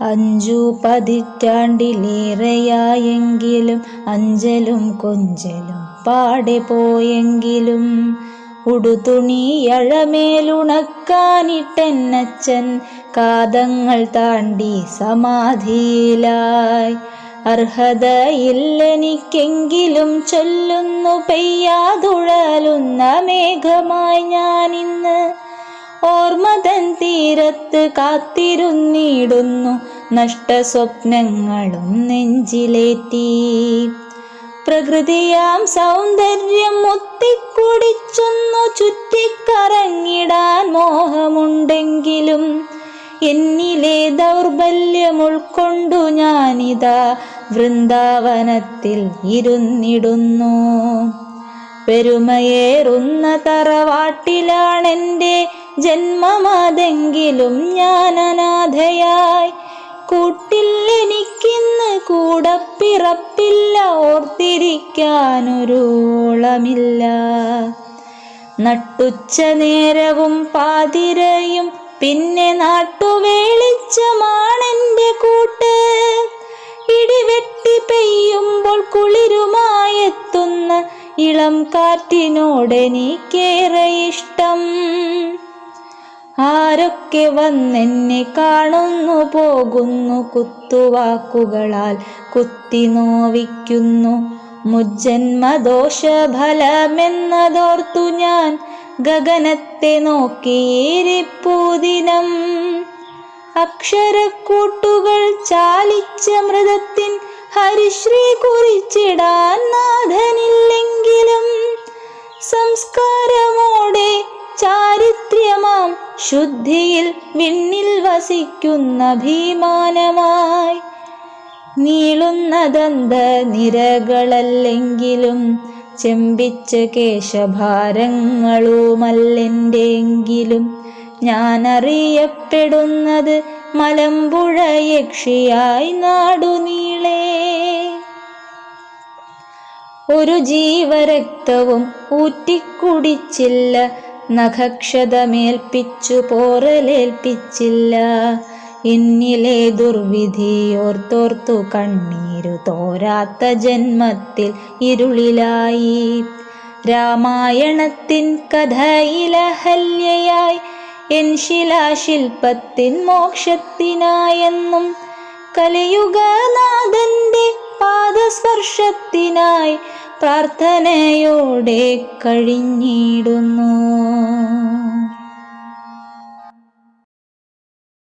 5 പതിറ്റാണ്ടിലേറെയായെങ്കിലും അഞ്ചലും കൊഞ്ചലും പാടെ പോയെങ്കിലും ഉടുതുണിയഴമേലുണക്കാനിട്ടെന്നച്ഛൻ കാതങ്ങൾ താണ്ടി സമാധിയിലായി. അർഹതയില്ലെനിക്കെങ്കിലും ചൊല്ലുന്നു, പെയ്യാതുഴലുന്ന മേഘമായി ഞാനിന്ന്. ഓർമ്മതൻ തീരത്ത് കാത്തിരുന്നിടുന്നു, നഷ്ടസ്വപ്നങ്ങളും നെഞ്ചിലേറ്റി. പ്രകൃതിയാം സൗന്ദര്യം മുത്തിക്കുടിച്ചൊന്നു ചുറ്റിക്കറങ്ങിടാൻ മോഹമുണ്ടെങ്കിലും എന്നിലെ ദൗർബല്യം ഉൾക്കൊണ്ടു ഞാനിതാ വൃന്ദാവനത്തിൽ ഇരുന്നിടുന്നു. പെരുമയേറുന്ന തറവാട്ടിലാണെൻ്റെ ജന്മമതെങ്കിലും ഞാൻ അനാഥയായി. കൂട്ടിൽ എനിക്കിന്ന് കൂടപ്പിറപ്പില്ല, ഓർത്തിരിക്കാനൊരു ഓളമില്ല. നട്ടുച്ച നേരവും പാതിരയും പിന്നെ നാട്ടുവേളിച്ചമാണെൻ്റെ കൂട്ട്. ഇടിവെട്ടി പെയ്യുമ്പോൾ കുളിരുമായെത്തുന്ന ഇളം കാറ്റിനോടെനിക്കേറെ ഇഷ്ടം. ആരൊക്കെ വന്നെന്നെ കാണുന്നു പോകുന്നു, കുത്തുവാക്കുകളാൽ കുത്തി നോവിക്കുന്നു. മുജ്ജന്മദോഷഫലമെന്നതോർത്തു ഞാൻ ഗഗനത്തെ നോക്കിയിരിപ്പൂദിനം. അക്ഷരക്കൂട്ടുകൾ ചാലിച്ച മൃതത്തിൻ ഹരിശ്രീ കുറിച്ചിടാൻ നാഥനില്ലെങ്കിലും സംസ്കാരമോടെ ചാരിത്ര്യമാം ശുദ്ധിയിൽ വിണ്ണിൽ വസിക്കുന്ന ഭീമാനമായി. നീളുന്ന ദന്ത നിരകളല്ലെങ്കിലും ചെമ്പിച്ച കേശഭാരങ്ങളുമല്ലെൻ്റെങ്കിലും ഞാനറിയപ്പെടുന്നത് മലമ്പുഴ യക്ഷിയായി നാടുനീളെ. ഒരു ജീവരക്തവും ഊറ്റിക്കുടിച്ചില്ല, നഖക്ഷതമേൽപ്പിച്ചു പോറലേൽപ്പിച്ചില്ല. എന്നിലെ ദുർവിധിയോർത്തോർത്തു കണ്ണീരു തോരാത്ത ജന്മത്തിൽ ഇരുളിലായി. രാമായണത്തിൻ കഥയിലഹല്യയായി എൻ ശിലാശില്പത്തിൻ മോക്ഷത്തിനായെന്നും കലിയുഗനാഥന്റെ പാദസ്പർശത്തിനായി പ്രാർത്ഥനയോടെ കഴിഞ്ഞിടുന്നു.